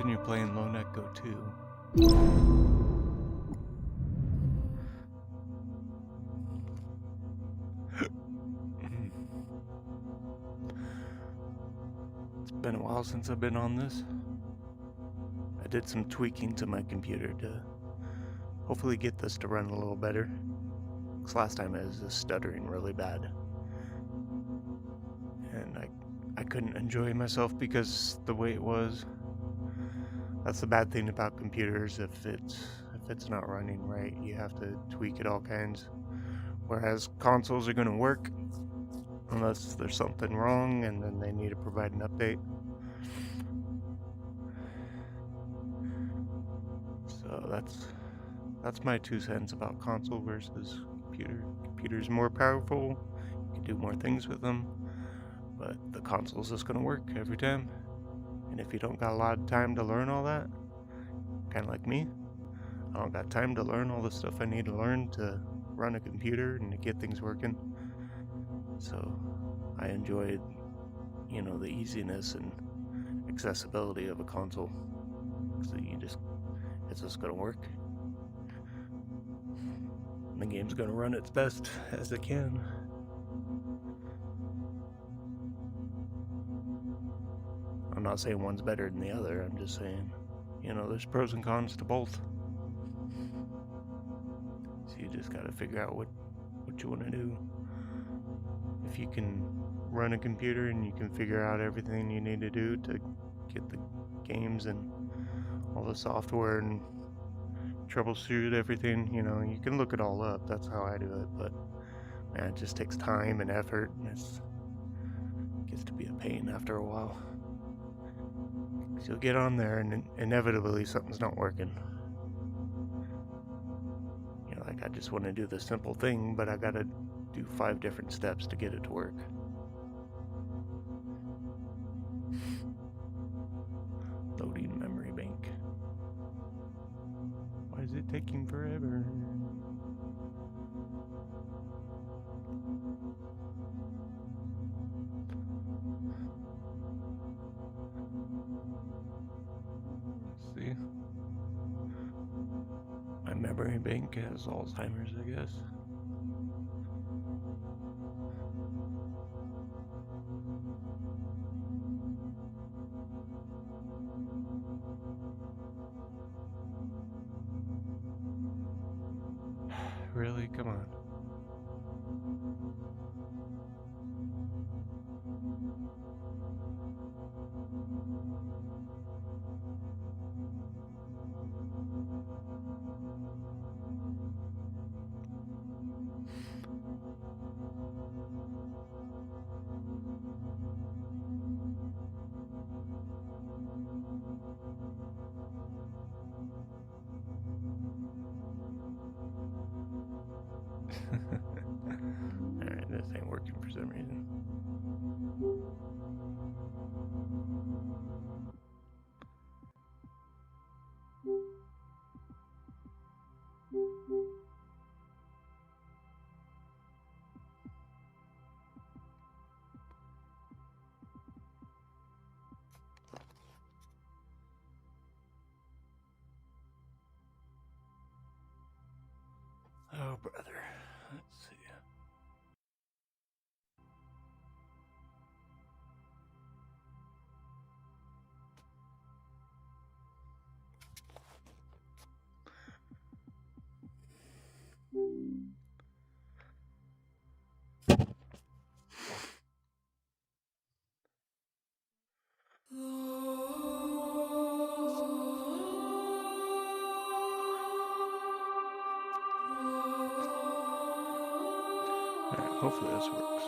continue playing Lone Echo 2. It's been a while since I've been on this. I did some tweaking to my computer to hopefully get this to run a little better. Because last time I was just stuttering really bad. And I couldn't enjoy myself because the way it was. That's the bad thing about computers. If it's not running right, you have to tweak it all kinds. Whereas consoles are going to work unless there's something wrong and then they need to provide an update. So that's my 2 cents about console versus computer. Computer's more powerful, you can do more things with them, but the console's just going to work every time. And if you don't got a lot of time to learn all that, kind of like me, I don't got time to learn all the stuff I need to learn to run a computer and to get things working. So I enjoyed, the easiness and accessibility of a console. So it's just gonna work. And the game's gonna run its best as it can. I'm not saying one's better than the other, I'm just saying, there's pros and cons to both. So you just gotta figure out what you wanna do. If you can run a computer and you can figure out everything you need to do to get the games and all the software and troubleshoot everything, you can look it all up. That's how I do it. But man, it just takes time and effort, and it gets to be a pain after a while. So you'll get on there and inevitably something's not working. Like I just want to do the simple thing, but I gotta do 5 different steps to get it to work. Loading memory bank. Why is it taking forever? Let's see. My memory bank has Alzheimer's, I guess. Really? Come on. Alright, this ain't working for some reason. Oh, brother. Let's see. Alright, hopefully this works.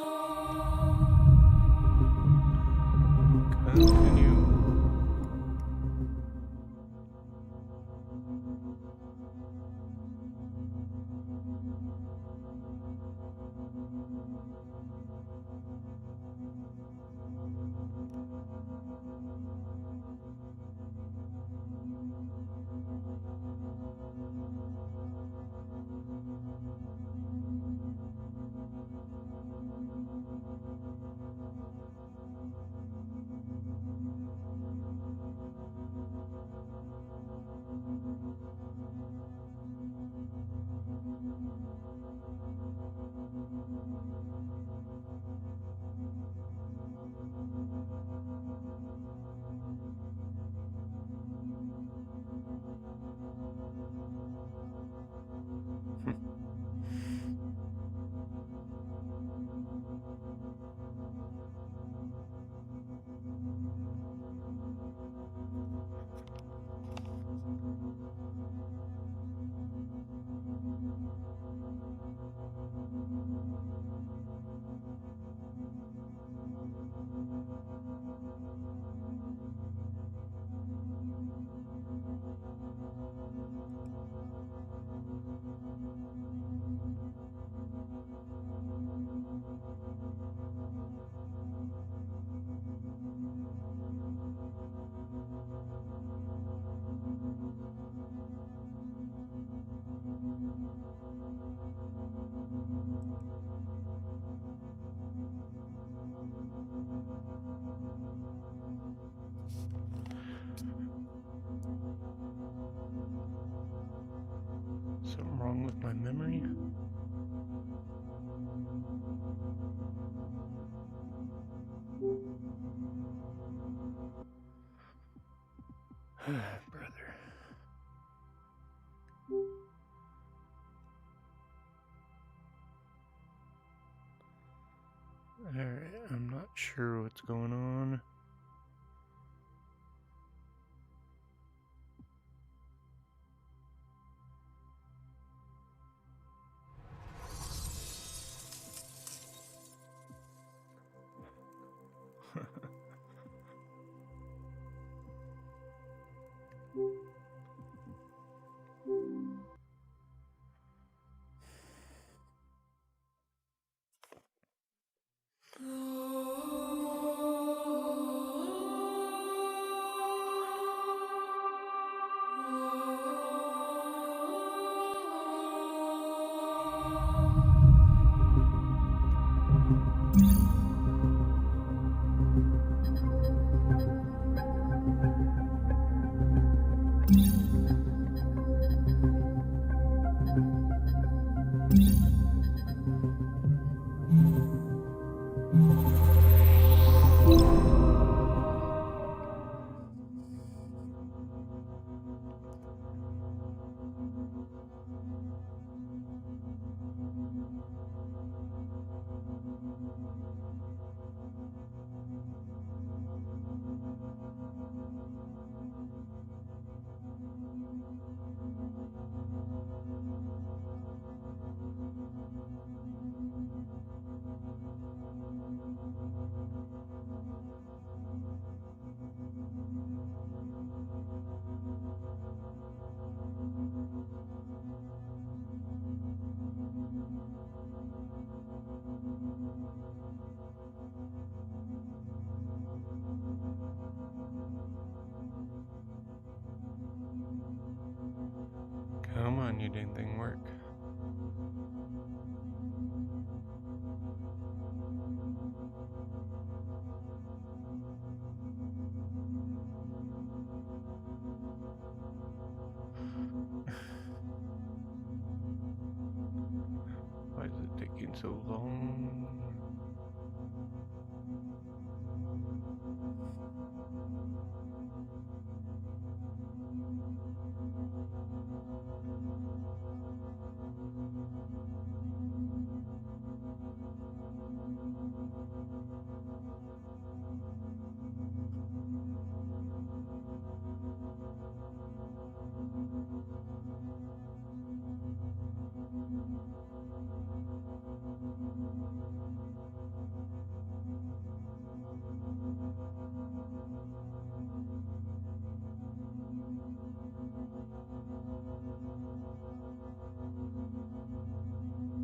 Continue. with my memory? Brother. Alright, I'm not sure what's going on. Come on, you dang thing, work. Why is it taking so long?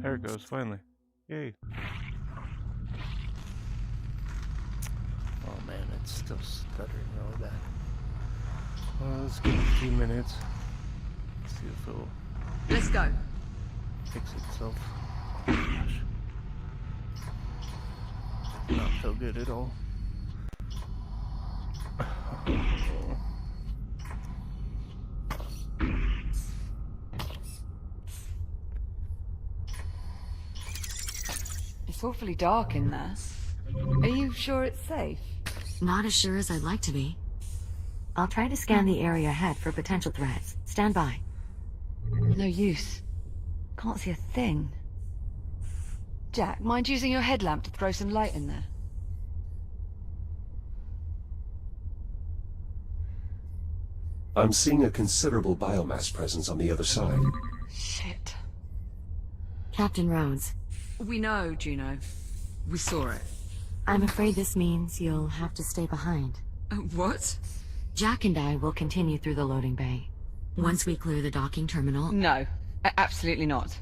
There it goes, finally. Yay. Oh man, it's still stuttering really bad. Well, let's give it a few minutes. See if it'll Let's go. fix itself. Gosh. Not feel good at all. It's awfully dark in there. Are you sure it's safe? Not as sure as I'd like to be. I'll try to scan the area ahead for potential threats. Stand by. No use. Can't see a thing. Jack, mind using your headlamp to throw some light in there? I'm seeing a considerable biomass presence on the other side. Shit. Captain Rhodes, We know, Juno. We saw it. I'm afraid this means you'll have to stay behind. What? Jack and I will continue through the loading bay. Once we clear the docking terminal... No, absolutely not.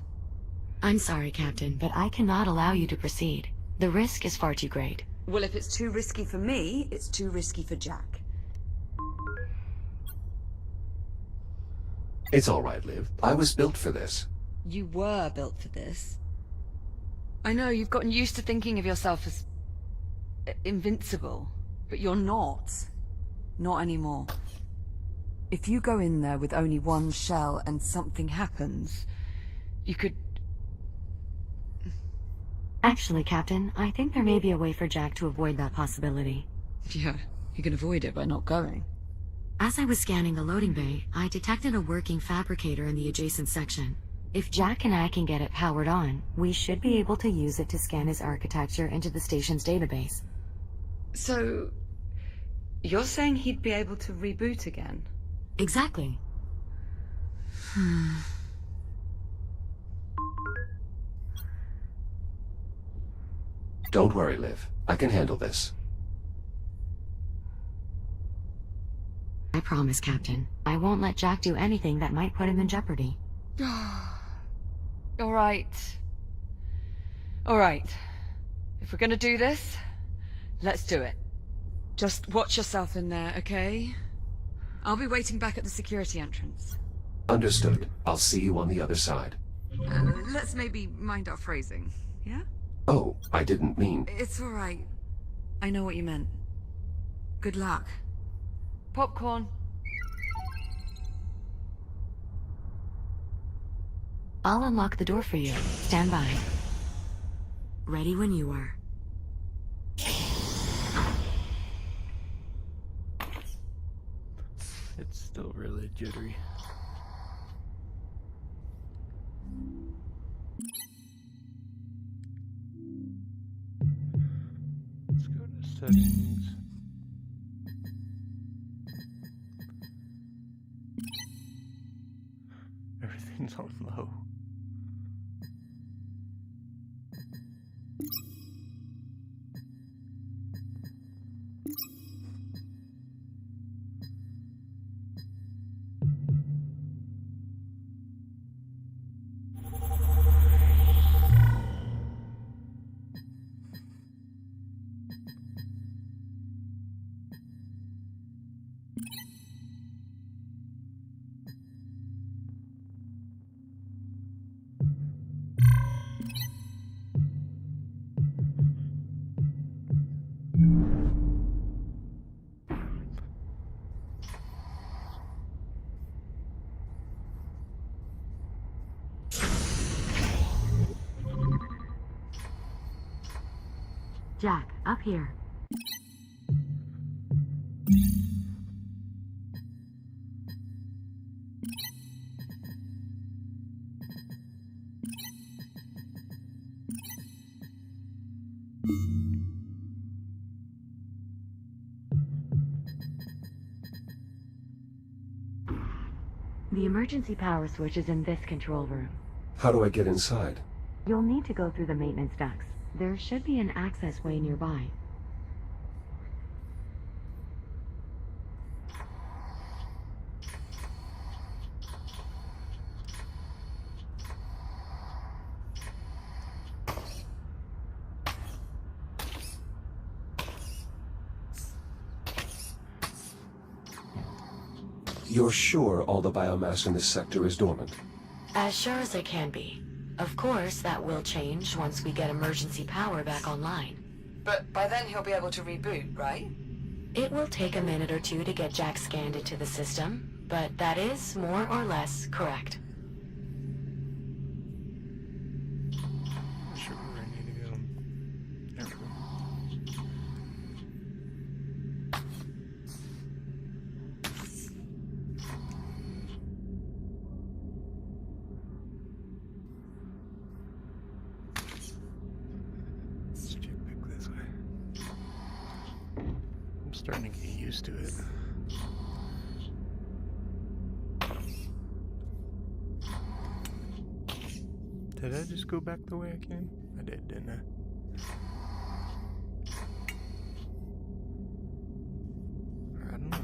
I'm sorry, Captain, but I cannot allow you to proceed. The risk is far too great. Well, if it's too risky for me, it's too risky for Jack. It's all right, Liv. I was built for this. You were built for this. I know, you've gotten used to thinking of yourself as... invincible. But you're not. Not anymore. If you go in there with only one shell and something happens, You could... Actually, Captain, I think there may be a way for Jack to avoid that possibility. Yeah, you can avoid it by not going. As I was scanning the loading bay, I detected a working fabricator in the adjacent section. If Jack and I can get it powered on, we should be able to use it to scan his architecture into the station's database. So... you're saying he'd be able to reboot again? Exactly. Don't worry, Liv. I can handle this. I promise, Captain. I won't let Jack do anything that might put him in jeopardy. Alright. Alright. If we're gonna do this, let's do it. Just watch yourself in there, okay? I'll be waiting back at the security entrance. Understood. I'll see you on the other side. Let's maybe mind our phrasing, yeah? Oh, I didn't mean... It's alright. I know what you meant. Good luck. Popcorn. I'll unlock the door for you. Stand by. Ready when you are. It's still really jittery. Let's go to settings. Everything's on low. Jack, up here. The emergency power switch is in this control room. How do I get inside? You'll need to go through the maintenance ducts. There should be an access way nearby. You're sure all the biomass in this sector is dormant? As sure as I can be. Of course, that will change once we get emergency power back online. But by then he'll be able to reboot, right? It will take a minute or two to get Jack scanned into the system, but that is more or less correct. Not sure where I need to go. There we go. Let's check back this way. I'm starting to get used to it. Did I just go back the way I came? I did, didn't I? I don't know.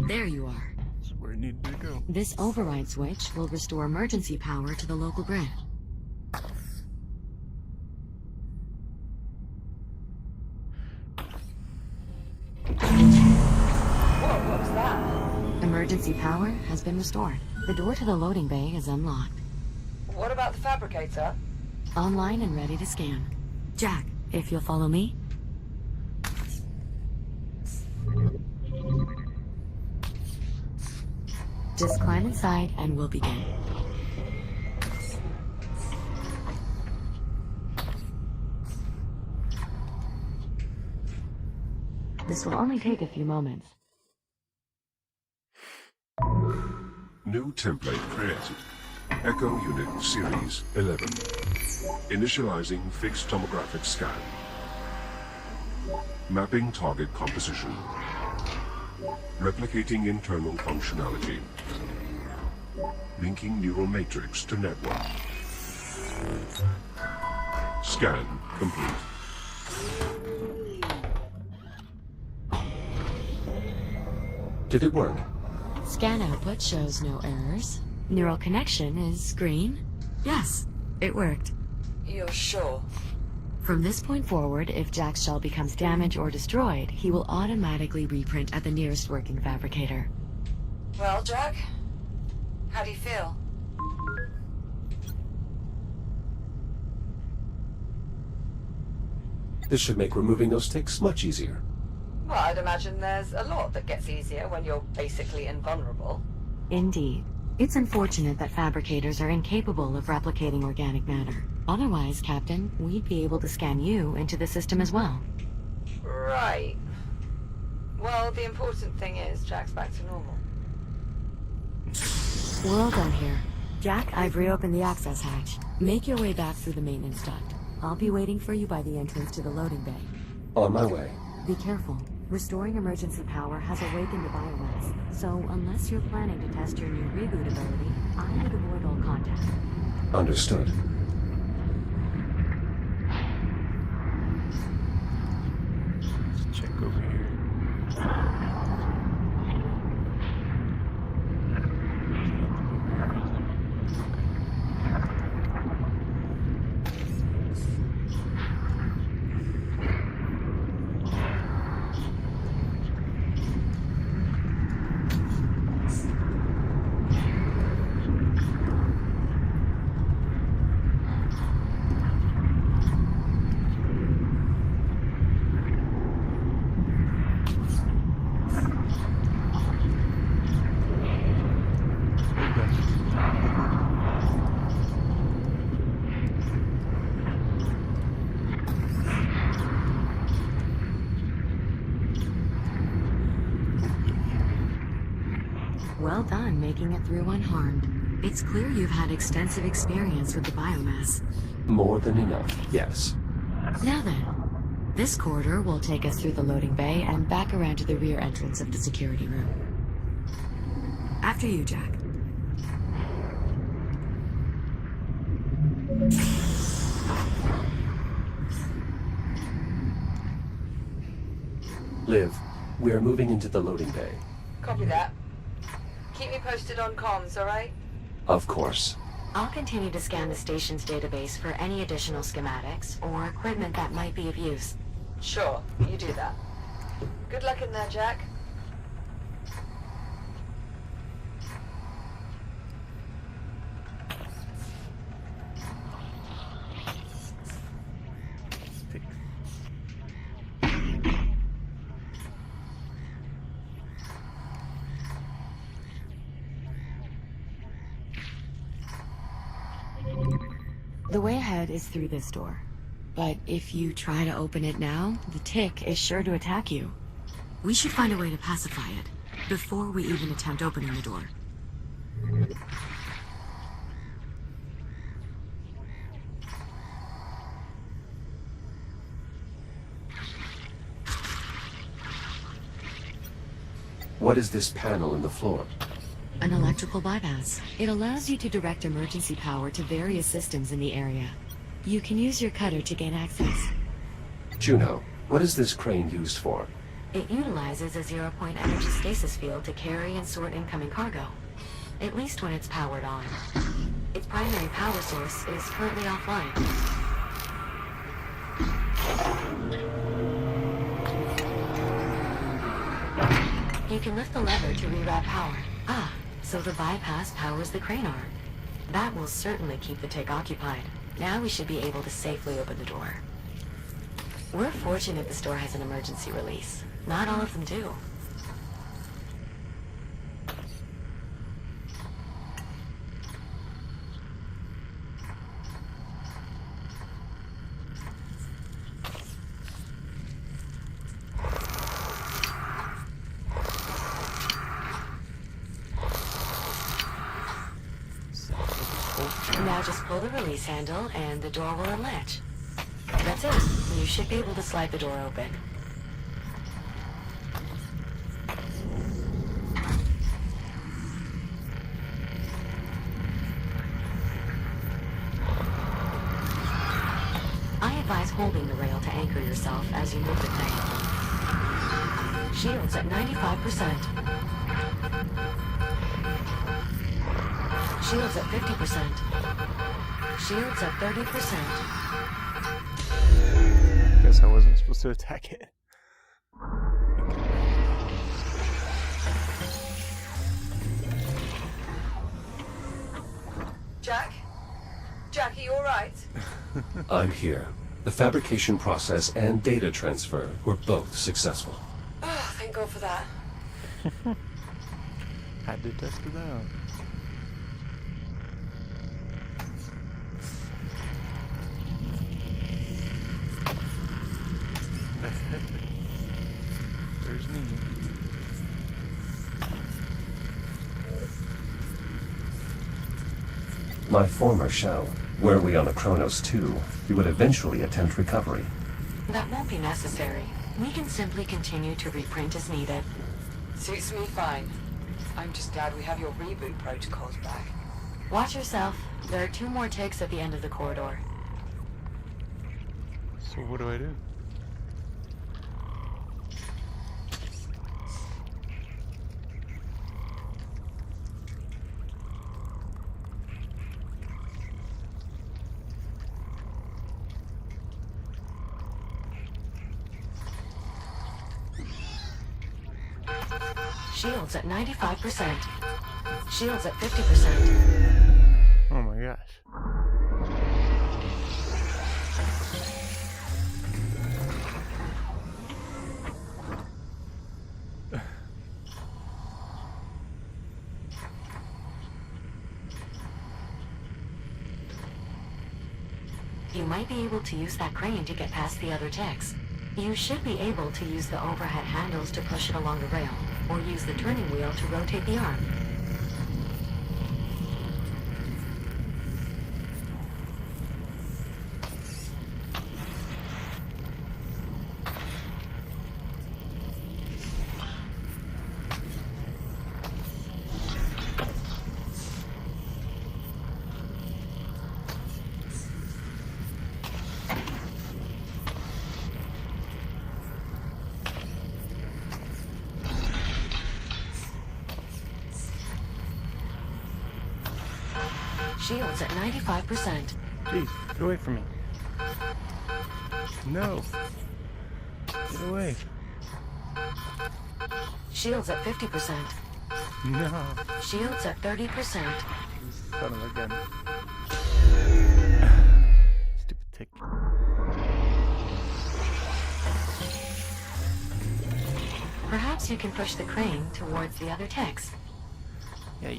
There you are. That's where I needed to go. This override switch will restore emergency power to the local grid. Whoa, what was that? Emergency power has been restored. The door to the loading bay is unlocked. What about the fabricator? Online and ready to scan. Jack, if you'll follow me. Just climb inside and we'll begin. This will only take a few moments. New template created. Echo Unit Series 11. Initializing fixed tomographic scan. Mapping target composition. Replicating internal functionality. Linking neural matrix to network. Scan complete. Did it work? Scan output shows no errors. Neural connection is green. Yes, it worked. You're sure? From this point forward, if Jack's shell becomes damaged or destroyed, he will automatically reprint at the nearest working fabricator. Well, Jack? How do you feel? This should make removing those ticks much easier. Well, I'd imagine there's a lot that gets easier when you're basically invulnerable. Indeed. It's unfortunate that fabricators are incapable of replicating organic matter. Otherwise, Captain, we'd be able to scan you into the system as well. Right. Well, the important thing is Jack's back to normal. We're all done here. Jack, I've reopened the access hatch. Make your way back through the maintenance duct. I'll be waiting for you by the entrance to the loading bay. On my way. Be careful. Restoring emergency power has awakened the biomass, so unless you're planning to test your new reboot ability, I would avoid all contact. Understood. Let's check over here. Well done making it through unharmed. It's clear you've had extensive experience with the biomass. More than enough, yes. Now then, this corridor will take us through the loading bay and back around to the rear entrance of the security room. After you, Jack. Liv, we are moving into the loading bay. Copy that. Keep me posted on comms, alright? Of course. I'll continue to scan the station's database for any additional schematics or equipment that might be of use. Sure, you do that. Good luck in there, Jack. The way ahead is through this door. But if you try to open it now, the tick is sure to attack you. We should find a way to pacify it, before we even attempt opening the door. What is this panel in the floor? An electrical bypass. It allows you to direct emergency power to various systems in the area. You can use your cutter to gain access. Juno, what is this crane used for? It utilizes a zero-point energy stasis field to carry and sort incoming cargo. At least when it's powered on. Its primary power source is currently offline. You can lift the lever to reroute power. Ah, so the bypass powers the crane arm. That will certainly keep the tick occupied. Now we should be able to safely open the door. We're fortunate this door has an emergency release. Not all of them do. just pull the release handle and the door will unlatch. That's it. You should be able to slide the door open. I advise holding the rail to anchor yourself as you move the thing. Shields at 95%. Shields at 50%. Shields at 30%. Guess I wasn't supposed to attack it. Jack? Jack, are you alright? I'm here. The fabrication process and data transfer were both successful. Oh, thank God for that. Had to test it out. There's me. My former shell. Were we on a Kronos 2, we would eventually attempt recovery. That won't be necessary. We can simply continue to reprint as needed. Suits me fine. I'm just glad we have your reboot protocols back. Watch yourself. There are 2 more ticks at the end of the corridor. So what do I do? Shields at 95%. Shields at 50%. Oh my gosh. You might be able to use that crane to get past the other techs. You should be able to use the overhead handles to push it along the rail, or use the turning wheel to rotate the arm. Shields at 95%. Jeez, get away from me. No. Get away. Shields at 50%. No. Shields at 30%. Son of a gun. Stupid tick. Perhaps you can push the crane towards the other techs. Yeah.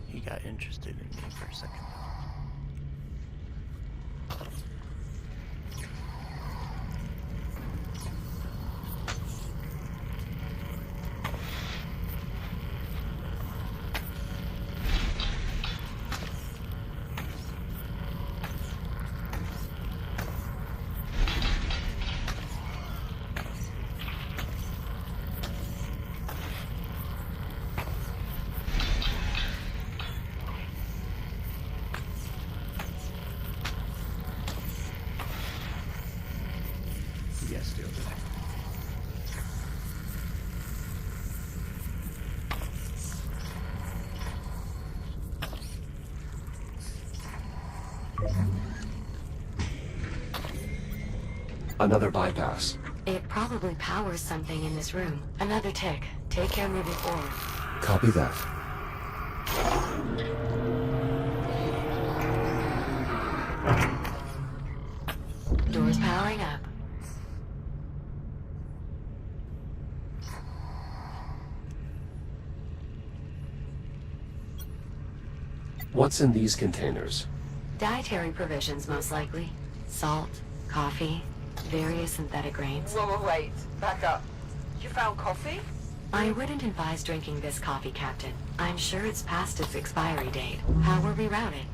He got interested in me for a second. Yes, do it. Another bypass. It probably powers something in this room. Another tick. Take care moving forward. Copy that. Doors powering up. What's in these containers? Dietary provisions, most likely. Salt, coffee, various synthetic grains. Wait. Back up. You found coffee? I wouldn't advise drinking this coffee, Captain. I'm sure it's past its expiry date. How were we routed?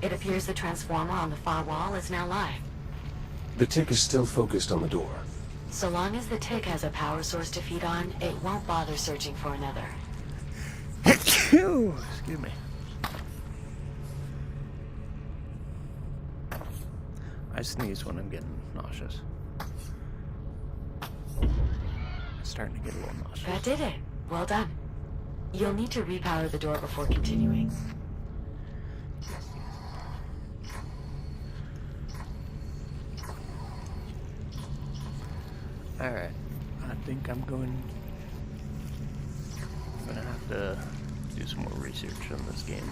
It appears the transformer on the far wall is now live. The tick is still focused on the door. So long as the tick has a power source to feed on, it won't bother searching for another. Excuse me. I sneeze when I'm getting nauseous. It's starting to get a little nauseous. That did it. Well done. You'll need to repower the door before continuing. Alright, I think I'm gonna have to do some more research on this game.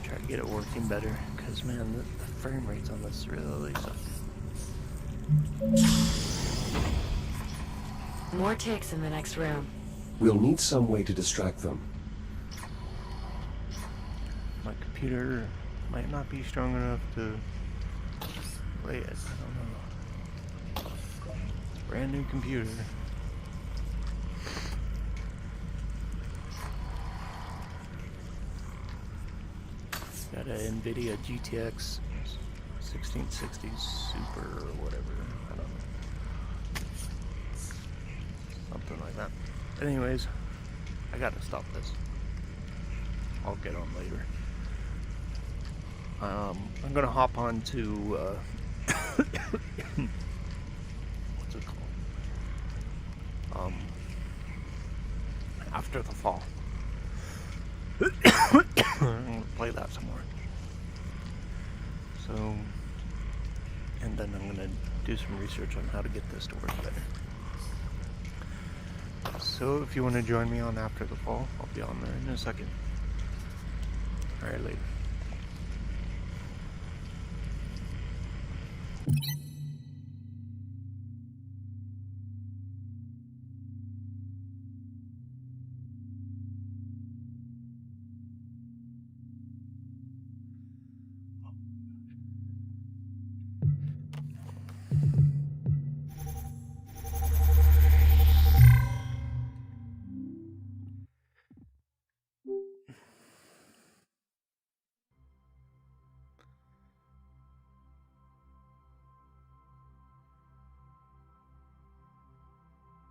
Try to get it working better, because man, the frame rates on this really suck. More ticks in the next room. We'll need some way to distract them. My computer might not be strong enough to play it, I don't know. Brand new computer. Got a NVIDIA GTX 1660 Super or whatever. I don't know. Something like that. Anyways, I gotta stop this. I'll get on later. I'm gonna hop on to what's it called? After the Fall. I'm gonna play that some more. So, and then I'm gonna do some research on how to get this to work better. So if you want to join me on After the Fall, I'll be on there in a second. Alright, later.